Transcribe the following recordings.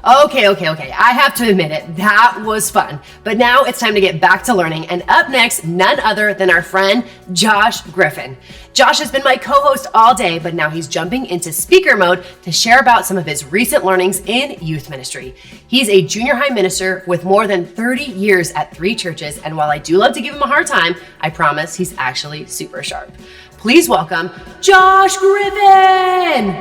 Okay. I have to admit it, that was fun. But now it's time to get back to learning. And up next, none other than our friend, Josh Griffin. Josh has been my co-host all day, but now he's jumping into speaker mode to share about some of his recent learnings in youth ministry. He's a junior high minister with more than 30 years at 3 churches. And while I do love to give him a hard time, I promise he's actually super sharp. Please welcome Josh Griffin.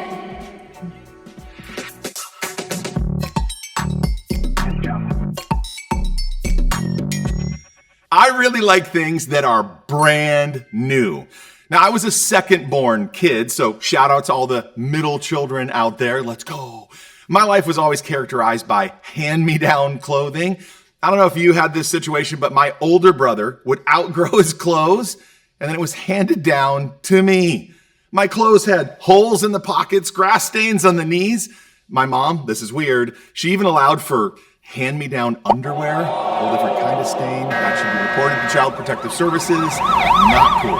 I really like things that are brand new. Now, I was a second-born kid, so shout out to all the middle children out there. Let's go. My life was always characterized by hand-me-down clothing. I don't know if you had this situation, but my older brother would outgrow his clothes, and then it was handed down to me. My clothes had holes in the pockets, grass stains on the knees. My mom, this is weird, she even allowed for hand-me-down underwear, a different kind of stain. That should be reported to Child Protective Services. Not cool.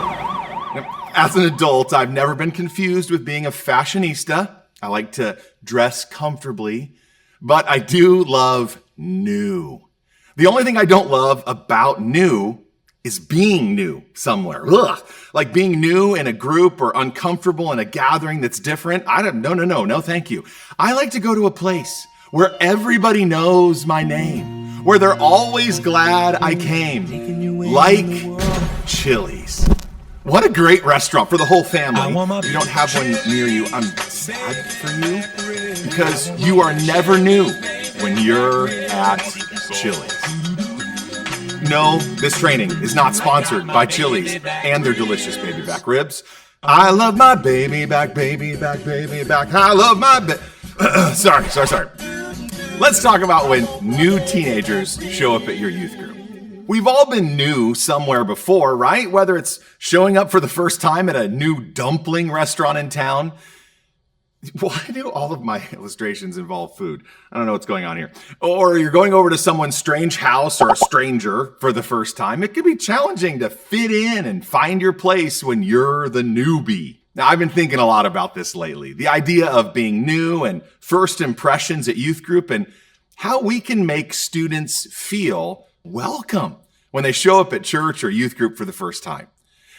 Now, as an adult, I've never been confused with being a fashionista. I like to dress comfortably, but I do love new. The only thing I don't love about new is being new somewhere. Ugh. Like being new in a group or uncomfortable in a gathering that's different. No, thank you. I like to go to a place where everybody knows my name, where they're always glad I came, like Chili's. What a great restaurant for the whole family. You don't have one near you. I'm sad for you because you are never new when you're at Chili's. No, this training is not sponsored by Chili's and their delicious baby back ribs. I love my baby back. I love my Sorry. Let's talk about when new teenagers show up at your youth group. We've all been new somewhere before, right? Whether it's showing up for the first time at a new dumpling restaurant in town. Why do all of my illustrations involve food? I don't know what's going on here. Or you're going over to someone's strange house or a stranger for the first time. It can be challenging to fit in and find your place when you're the newbie. Now, I've been thinking a lot about this lately. The idea of being new and first impressions at youth group and how we can make students feel welcome when they show up at church or youth group for the first time.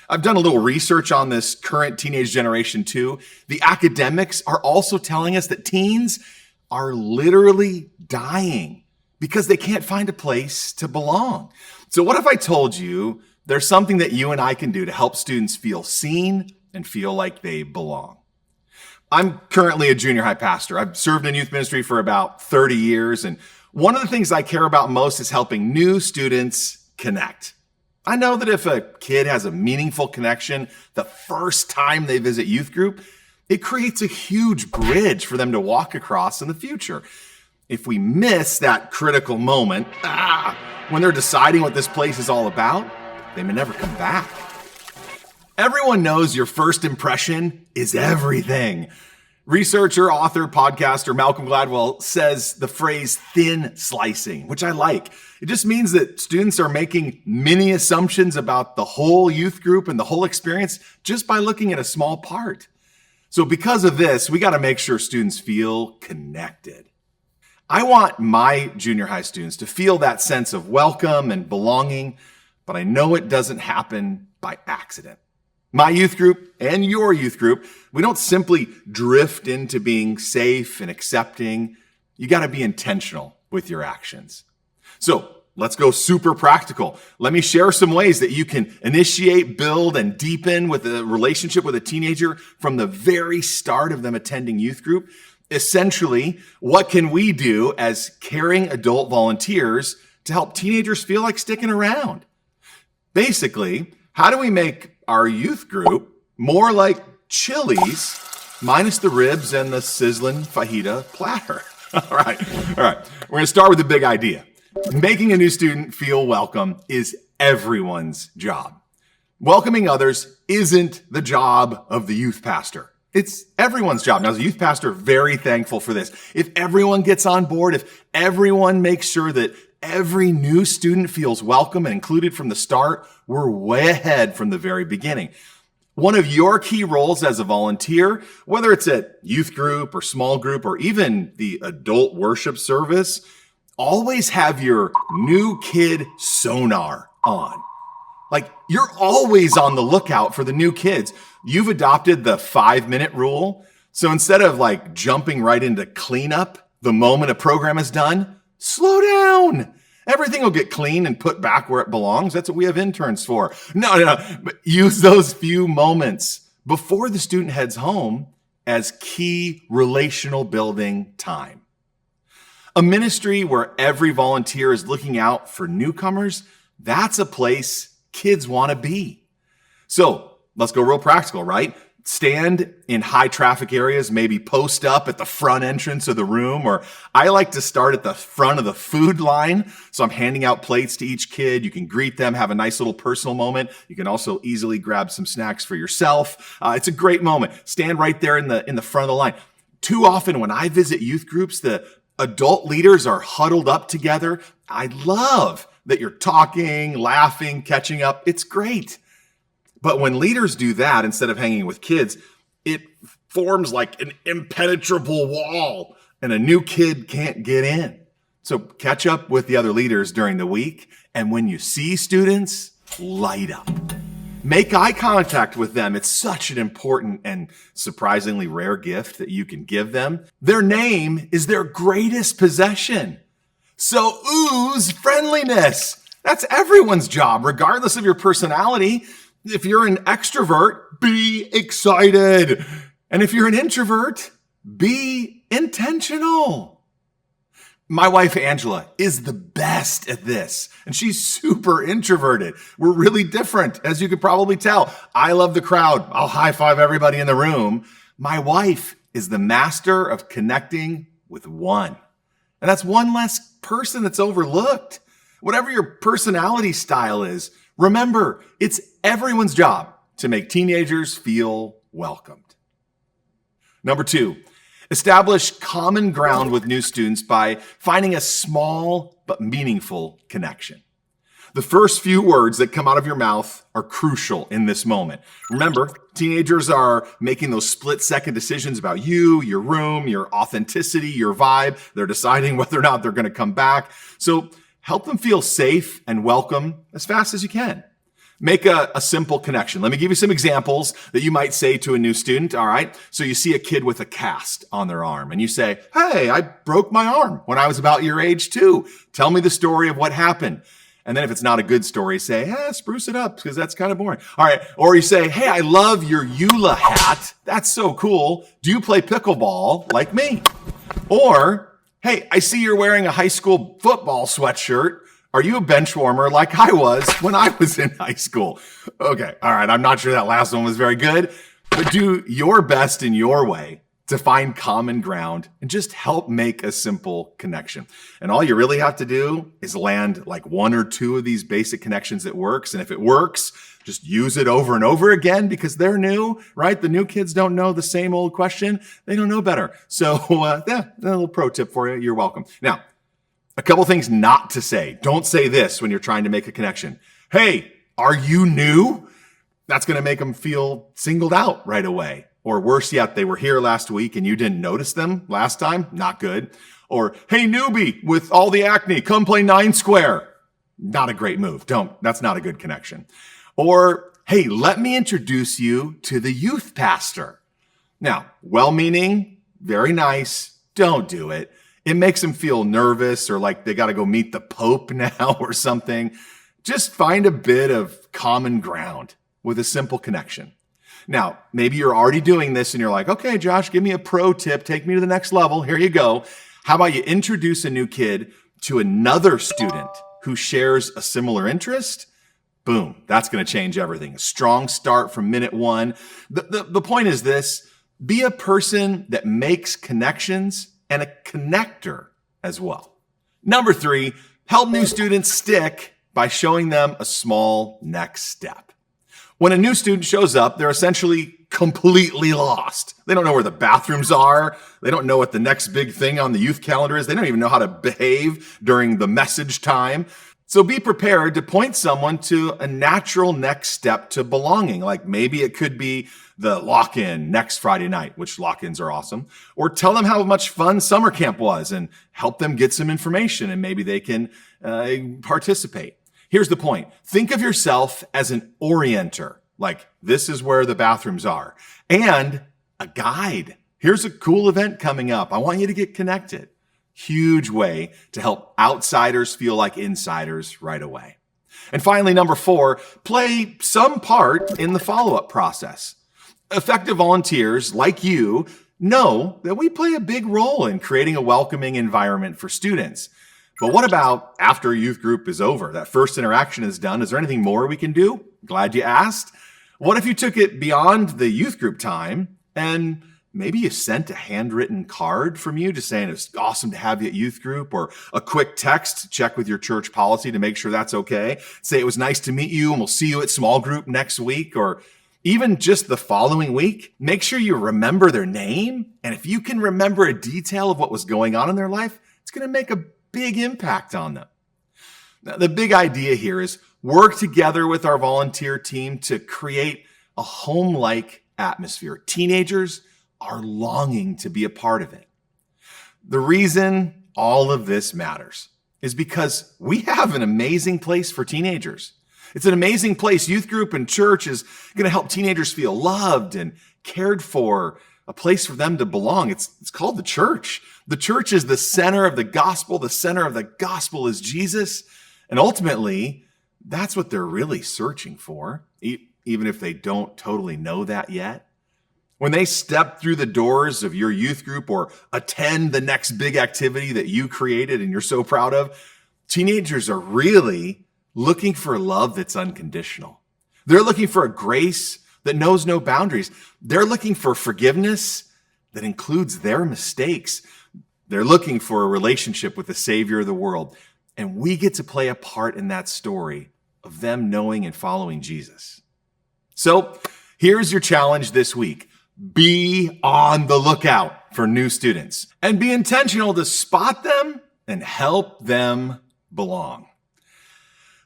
I've done a little research on this current teenage generation too. The academics are also telling us that teens are literally dying because they can't find a place to belong. So what if I told you there's something that you and I can do to help students feel seen and feel like they belong? I'm currently a junior high pastor. I've served in youth ministry for about 30 years. And one of the things I care about most is helping new students connect. I know that if a kid has a meaningful connection the first time they visit youth group, it creates a huge bridge for them to walk across in the future. If we miss that critical moment, when they're deciding what this place is all about, they may never come back. Everyone knows your first impression is everything. Researcher, author, podcaster Malcolm Gladwell says the phrase thin slicing, which I like. It just means that students are making many assumptions about the whole youth group and the whole experience just by looking at a small part. So because of this, we got to make sure students feel connected. I want my junior high students to feel that sense of welcome and belonging, but I know it doesn't happen by accident. My youth group and your youth group, we don't simply drift into being safe and accepting. You got to be intentional with your actions. So let's go super practical. Let me share some ways that you can initiate, build, and deepen with a relationship with a teenager from the very start of them attending youth group. Essentially, what can we do as caring adult volunteers to help teenagers feel like sticking around? Basically, how do we make our youth group more like Chili's minus the ribs and the sizzling fajita platter? All right. We're going to start with the big idea. Making a new student feel welcome is everyone's job. Welcoming others isn't the job of the youth pastor. It's everyone's job. Now, as a youth pastor, very thankful for this. If everyone gets on board, if everyone makes sure that every new student feels welcome and included from the start, we're way ahead from the very beginning. One of your key roles as a volunteer, whether it's at youth group or small group or even the adult worship service, always have your new kid sonar on. Like, you're always on the lookout for the new kids. You've adopted the 5-minute rule. So instead of like jumping right into cleanup the moment a program is done, slow down. Everything will get clean and put back where it belongs. That's what we have interns for. No. But use those few moments before the student heads home as key relational building time. A ministry where every volunteer is looking out for newcomers, that's a place kids want to be. So let's go real practical, right? Stand in high traffic areas, maybe post up at the front entrance of the room, or I like to start at the front of the food line. So I'm handing out plates to each kid. You can greet them, have a nice little personal moment. You can also easily grab some snacks for yourself. It's a great moment. Stand right there in the front of the line. Too often when I visit youth groups, the adult leaders are huddled up together. I love that you're talking, laughing, catching up. It's great. But when leaders do that, instead of hanging with kids, it forms like an impenetrable wall and a new kid can't get in. So catch up with the other leaders during the week. And when you see students, light up. Make eye contact with them. It's such an important and surprisingly rare gift that you can give them. Their name is their greatest possession. So ooze friendliness. That's everyone's job, regardless of your personality. If you're an extrovert, be excited. And if you're an introvert, be intentional. My wife, Angela, is the best at this, and she's super introverted. We're really different, as you could probably tell. I love the crowd. I'll high five everybody in the room. My wife is the master of connecting with one. And that's one less person that's overlooked. Whatever your personality style is, remember, it's everyone's job to make teenagers feel welcomed. Number 2, establish common ground with new students by finding a small but meaningful connection. The first few words that come out of your mouth are crucial in this moment. Remember, teenagers are making those split-second decisions about you, your room, your authenticity, your vibe. They're deciding whether or not they're going to come back. So help them feel safe and welcome as fast as you can. Make a simple connection. Let me give you some examples that you might say to a new student. All right. So you see a kid with a cast on their arm and you say, "Hey, I broke my arm when I was about your age too. Tell me the story of what happened." And then if it's not a good story, say, spruce it up because that's kind of boring. All right. Or you say, "Hey, I love your EULA hat. That's so cool. Do you play pickleball like me?" Or, "Hey, I see you're wearing a high school football sweatshirt. Are you a bench warmer like I was when I was in high school?" Okay. All right. I'm not sure that last one was very good, but do your best in your way to find common ground and just help make a simple connection. And all you really have to do is land like 1 or 2 of these basic connections that works. And if it works, just use it over and over again because they're new, right? The new kids don't know the same old question. They don't know better. So a little pro tip for you. You're welcome. Now, a couple things not to say. Don't say this when you're trying to make a connection. "Hey, are you new?" That's going to make them feel singled out right away. Or worse yet, they were here last week and you didn't notice them last time. Not good. Or, "Hey, newbie with all the acne, come play 9 square. Not a great move. That's not a good connection. Or, "Hey, let me introduce you to the youth pastor." Now, well-meaning, very nice. Don't do it. It makes them feel nervous or like they got to go meet the Pope now or something. Just find a bit of common ground with a simple connection. Now, maybe you're already doing this and you're like, "Okay, Josh, give me a pro tip. Take me to the next level. Here you go." How about you introduce a new kid to another student who shares a similar interest? Boom. That's going to change everything. A strong start from minute 1. The point is this: be a person that makes connections and a connector as well. Number 3, help new students stick by showing them a small next step. When a new student shows up, they're essentially completely lost. They don't know where the bathrooms are. They don't know what the next big thing on the youth calendar is. They don't even know how to behave during the message time. So be prepared to point someone to a natural next step to belonging. Like maybe it could be the lock-in next Friday night, which lock-ins are awesome, or tell them how much fun summer camp was and help them get some information and maybe they can participate. Here's the point. Think of yourself as an orienter, like this is where the bathrooms are, and a guide. Here's a cool event coming up. I want you to get connected. Huge way to help outsiders feel like insiders right away. And finally, number 4, play some part in the follow-up process. Effective volunteers like you know that we play a big role in creating a welcoming environment for students. But what about after youth group is over? That first interaction is done. Is there anything more we can do? Glad you asked. What if you took it beyond the youth group time and maybe you sent a handwritten card from you just saying it's awesome to have you at youth group, or a quick text to check with your church policy to make sure that's okay. Say it was nice to meet you and we'll see you at small group next week, or even just the following week. Make sure you remember their name. And if you can remember a detail of what was going on in their life, it's going to make a big impact on them. Now, the big idea here is work together with our volunteer team to create a home-like atmosphere. Teenagers are longing to be a part of it. The reason all of this matters is because we have an amazing place for teenagers. It's an amazing place. Youth group and church is going to help teenagers feel loved and cared for, a place for them to belong. It's called the church. The church is the center of the gospel. The center of the gospel is Jesus. And ultimately, that's what they're really searching for, even if they don't totally know that yet. When they step through the doors of your youth group or attend the next big activity that you created and you're so proud of, teenagers are really looking for love that's unconditional. They're looking for a grace that knows no boundaries. They're looking for forgiveness that includes their mistakes. They're looking for a relationship with the Savior of the world. And we get to play a part in that story of them knowing and following Jesus. So here's your challenge this week. Be on the lookout for new students and be intentional to spot them and help them belong.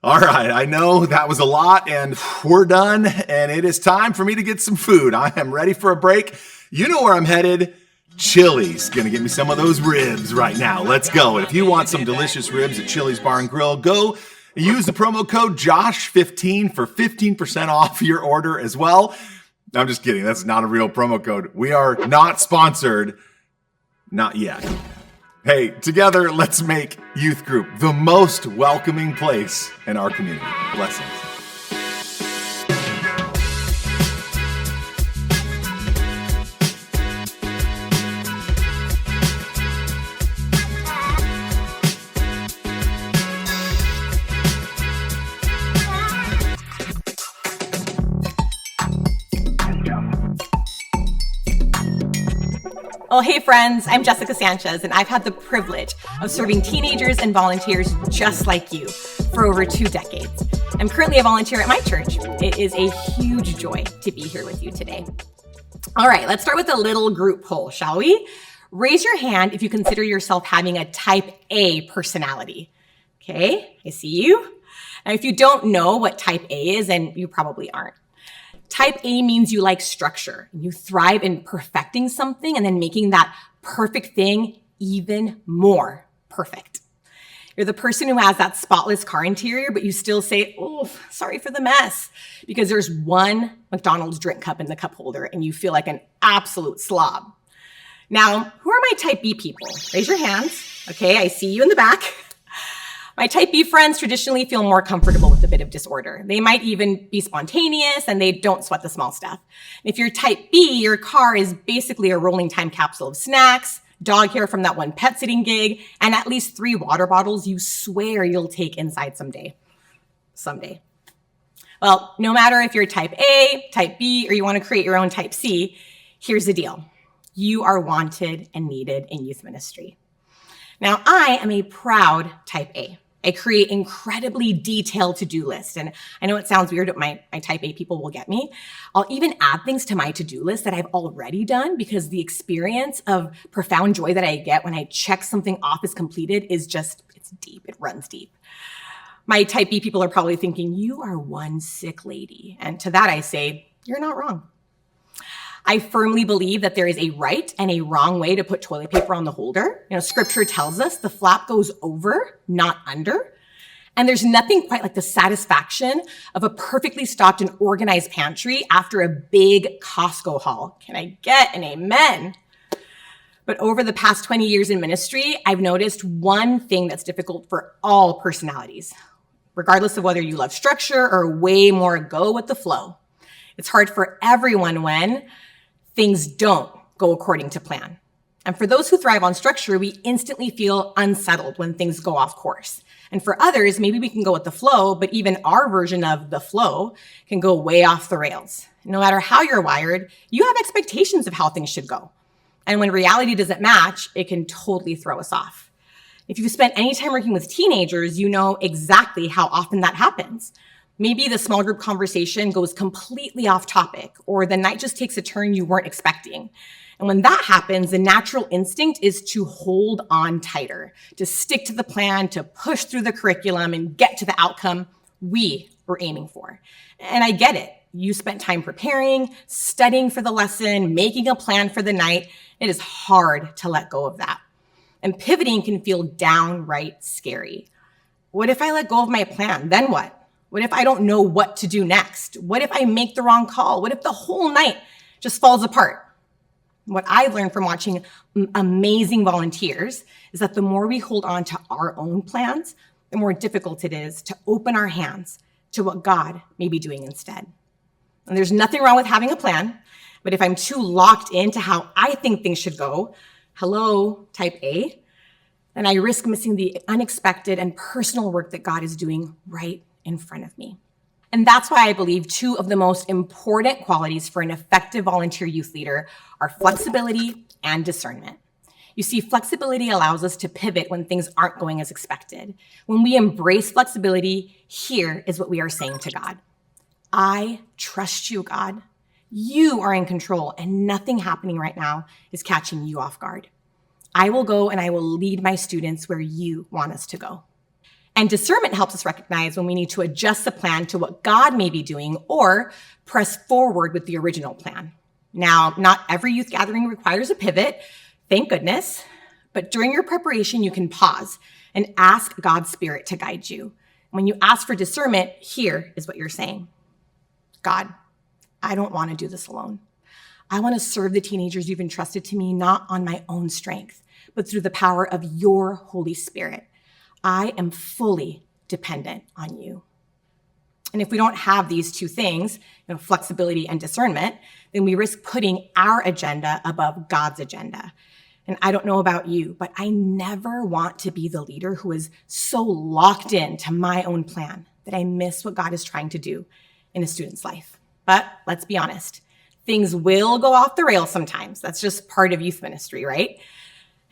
All right, I know that was a lot and we're done, and it is time for me to get some food. I am ready for a break. You know where I'm headed. Chili's gonna get me some of those ribs right now. Let's go. And if you want some delicious ribs at Chili's Bar and Grill, go use the promo code JOSH15 for 15% off your order as well. I'm just kidding. That's not a real promo code. We are not sponsored. Not yet. Hey, together, let's make youth group the most welcoming place in our community. Blessings. Well, hey friends, I'm Jessica Sanchez, and I've had the privilege of serving teenagers and volunteers just like you for over 2 decades. I'm currently a volunteer at my church. It is a huge joy to be here with you today. All right, let's start with a little group poll, shall we? Raise your hand if you consider yourself having a type A personality. Okay, I see you. Now, if you don't know what type A is, then you probably aren't. Type A means you like structure. You thrive in perfecting something and then making that perfect thing even more perfect. You're the person who has that spotless car interior, but you still say, oh, sorry for the mess, because there's one McDonald's drink cup in the cup holder and you feel like an absolute slob. Now, who are my type B people? Raise your hands. Okay, I see you in the back. My type B friends traditionally feel more comfortable with a bit of disorder. They might even be spontaneous and they don't sweat the small stuff. If you're type B, your car is basically a rolling time capsule of snacks, dog hair from that one pet sitting gig, and at least 3 water bottles you swear you'll take inside someday. Someday. Well, no matter if you're type A, type B, or you want to create your own type C, here's the deal. You are wanted and needed in youth ministry. Now, I am a proud type A. I create incredibly detailed to-do lists. And I know it sounds weird, but my type A people will get me. I'll even add things to my to-do list that I've already done because the experience of profound joy that I get when I check something off as completed is just, it's deep. It runs deep. My type B people are probably thinking, you are one sick lady. And to that I say, you're not wrong. I firmly believe that there is a right and a wrong way to put toilet paper on the holder. Scripture tells us the flap goes over, not under. And there's nothing quite like the satisfaction of a perfectly stocked and organized pantry after a big Costco haul. Can I get an amen? But over the past 20 years in ministry, I've noticed one thing that's difficult for all personalities, regardless of whether you love structure or way more go with the flow. It's hard for everyone when things don't go according to plan. And for those who thrive on structure, we instantly feel unsettled when things go off course. And for others, maybe we can go with the flow, but even our version of the flow can go way off the rails. No matter how you're wired, you have expectations of how things should go. And when reality doesn't match, it can totally throw us off. If you've spent any time working with teenagers, you know exactly how often that happens. Maybe the small group conversation goes completely off topic, or the night just takes a turn you weren't expecting. And when that happens, the natural instinct is to hold on tighter, to stick to the plan, to push through the curriculum and get to the outcome we were aiming for. And I get it. You spent time preparing, studying for the lesson, making a plan for the night. It is hard to let go of that. And pivoting can feel downright scary. What if I let go of my plan? Then what? What if I don't know what to do next? What if I make the wrong call? What if the whole night just falls apart? What I've learned from watching amazing volunteers is that the more we hold on to our own plans, the more difficult it is to open our hands to what God may be doing instead. And there's nothing wrong with having a plan, but if I'm too locked into how I think things should go, hello, type A, then I risk missing the unexpected and personal work that God is doing right in front of me. And that's why I believe two of the most important qualities for an effective volunteer youth leader are flexibility and discernment. You see, flexibility allows us to pivot when things aren't going as expected. When we embrace flexibility, here is what we are saying to God. I trust you, God. You are in control and nothing happening right now is catching you off guard. I will go and I will lead my students where you want us to go. And discernment helps us recognize when we need to adjust the plan to what God may be doing or press forward with the original plan. Now, not every youth gathering requires a pivot, thank goodness, but during your preparation, you can pause and ask God's Spirit to guide you. When you ask for discernment, here is what you're saying. God, I don't want to do this alone. I want to serve the teenagers you've entrusted to me, not on my own strength, but through the power of your Holy Spirit. I am fully dependent on you. And if we don't have these two things, flexibility and discernment, then we risk putting our agenda above God's agenda. And I don't know about you, but I never want to be the leader who is so locked into my own plan that I miss what God is trying to do in a student's life. But let's be honest, things will go off the rails sometimes. That's just part of youth ministry, right?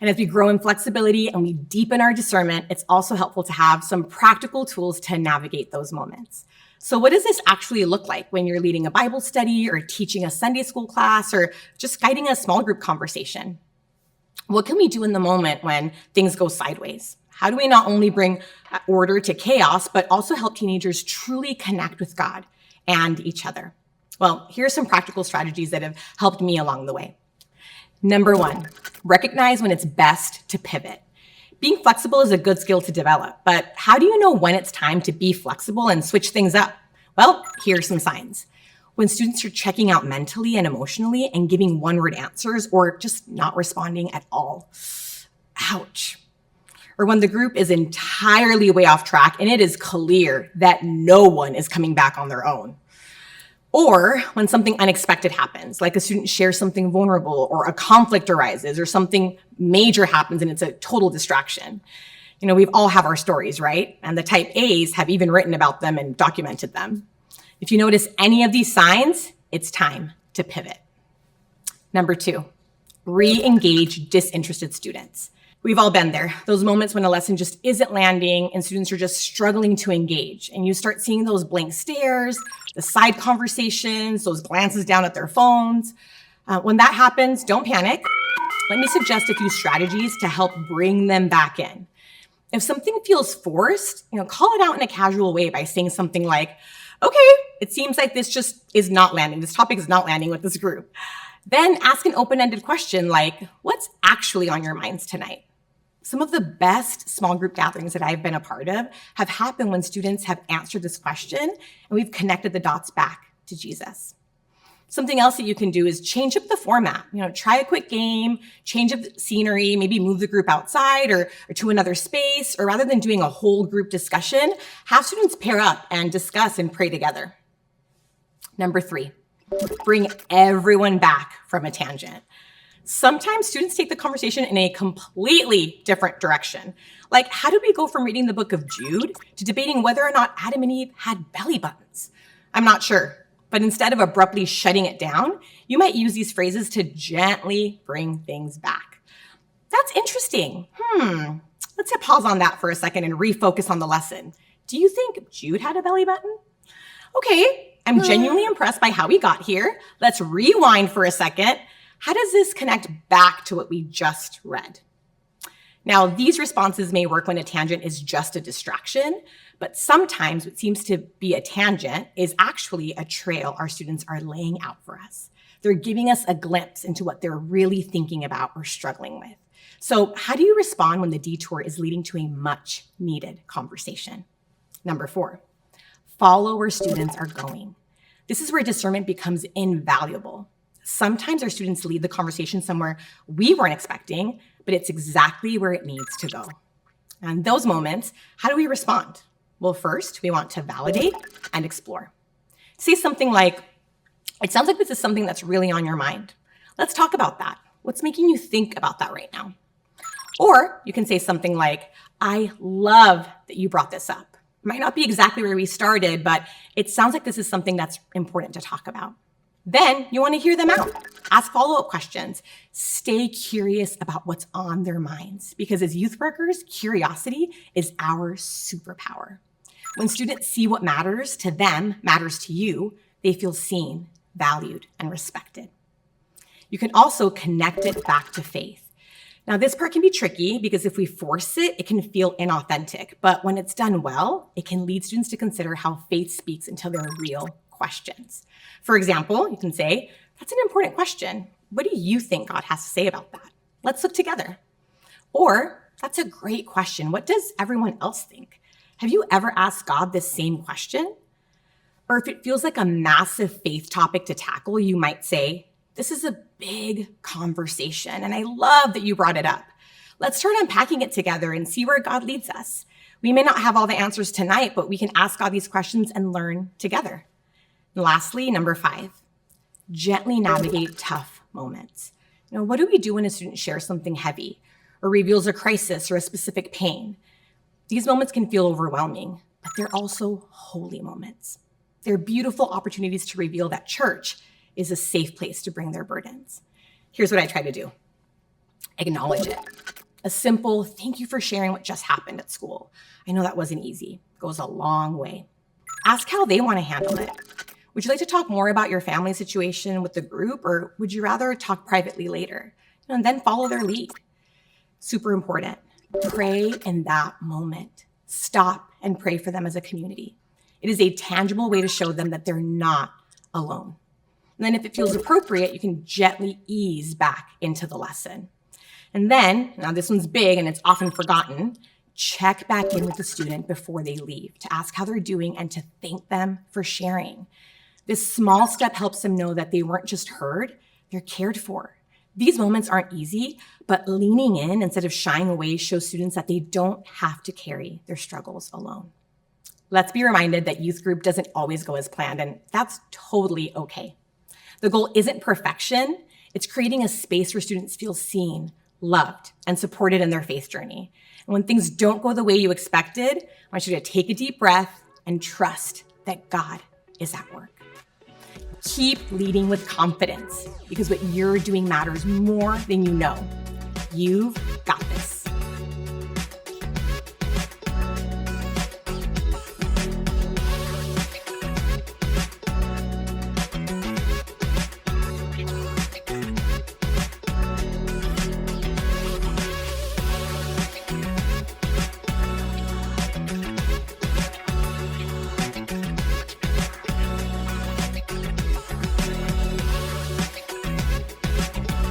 And as we grow in flexibility and we deepen our discernment, it's also helpful to have some practical tools to navigate those moments. So what does this actually look like when you're leading a Bible study or teaching a Sunday school class or just guiding a small group conversation? What can we do in the moment when things go sideways? How do we not only bring order to chaos, but also help teenagers truly connect with God and each other? Well, here are some practical strategies that have helped me along the way. Number one, recognize when it's best to pivot. Being flexible is a good skill to develop, but how do you know when it's time to be flexible and switch things up? Well, here are some signs. When students are checking out mentally and emotionally and giving one-word answers or just not responding at all. Ouch. Or when the group is entirely way off track and it is clear that no one is coming back on their own. Or when something unexpected happens, like a student shares something vulnerable or a conflict arises or something major happens and it's a total distraction. We've all have our stories, right? And the type A's have even written about them and documented them. If you notice any of these signs, it's time to pivot. Number two, re-engage disinterested students. We've all been there. Those moments when a lesson just isn't landing and students are just struggling to engage. And you start seeing those blank stares, the side conversations, those glances down at their phones. When that happens, don't panic. Let me suggest a few strategies to help bring them back in. If something feels forced, call it out in a casual way by saying something like, okay, it seems like this just is not landing. This topic is not landing with this group. Then ask an open-ended question like, what's actually on your minds tonight? Some of the best small group gatherings that I've been a part of have happened when students have answered this question and we've connected the dots back to Jesus. Something else that you can do is change up the format. Try a quick game, change up the scenery, maybe move the group outside or to another space, or rather than doing a whole group discussion, have students pair up and discuss and pray together. Number 3, bring everyone back from a tangent. Sometimes students take the conversation in a completely different direction. Like, how did we go from reading the book of Jude to debating whether or not Adam and Eve had belly buttons? I'm not sure. But instead of abruptly shutting it down, you might use these phrases to gently bring things back. That's interesting. Let's hit pause on that for a second and refocus on the lesson. Do you think Jude had a belly button? Okay, I'm genuinely impressed by how we got here. Let's rewind for a second. How does this connect back to what we just read? Now, these responses may work when a tangent is just a distraction, but sometimes what seems to be a tangent is actually a trail our students are laying out for us. They're giving us a glimpse into what they're really thinking about or struggling with. So how do you respond when the detour is leading to a much needed conversation? Number 4, follow where students are going. This is where discernment becomes invaluable. Sometimes our students lead the conversation somewhere we weren't expecting, but it's exactly where it needs to go. And in those moments, how do we respond? Well, first, we want to validate and explore. Say something like, it sounds like this is something that's really on your mind. Let's talk about that. What's making you think about that right now? Or you can say something like, I love that you brought this up. It might not be exactly where we started, but it sounds like this is something that's important to talk about. Then you want to hear them out. Ask follow-up questions. Stay curious about what's on their minds, because as youth workers, curiosity is our superpower. When students see what matters to them matters to you, they feel seen, valued, and respected. You can also connect it back to faith. Now, this part can be tricky because if we force it, it can feel inauthentic. But when it's done well, it can lead students to consider how faith speaks into their real questions. For example, you can say, that's an important question. What do you think God has to say about that? Let's look together. Or, that's a great question. What does everyone else think? Have you ever asked God this same question? Or if it feels like a massive faith topic to tackle, you might say, this is a big conversation, and I love that you brought it up. Let's start unpacking it together and see where God leads us. We may not have all the answers tonight, but we can ask God these questions and learn together. And lastly, number 5, gently navigate tough moments. What do we do when a student shares something heavy or reveals a crisis or a specific pain? These moments can feel overwhelming, but they're also holy moments. They're beautiful opportunities to reveal that church is a safe place to bring their burdens. Here's what I try to do. Acknowledge it. A simple thank you for sharing what just happened at school. I know that wasn't easy. It goes a long way. Ask how they want to handle it. Would you like to talk more about your family situation with the group, or would you rather talk privately later? And then follow their lead. Super important. Pray in that moment. Stop and pray for them as a community. It is a tangible way to show them that they're not alone. And then if it feels appropriate, you can gently ease back into the lesson. And then, now this one's big and it's often forgotten, check back in with the student before they leave to ask how they're doing and to thank them for sharing. This small step helps them know that they weren't just heard, they're cared for. These moments aren't easy, but leaning in instead of shying away shows students that they don't have to carry their struggles alone. Let's be reminded that youth group doesn't always go as planned, and that's totally okay. The goal isn't perfection. It's creating a space where students feel seen, loved, and supported in their faith journey. And when things don't go the way you expected, I want you to take a deep breath and trust that God is at work. Keep leading with confidence because what you're doing matters more than you know. You've got this.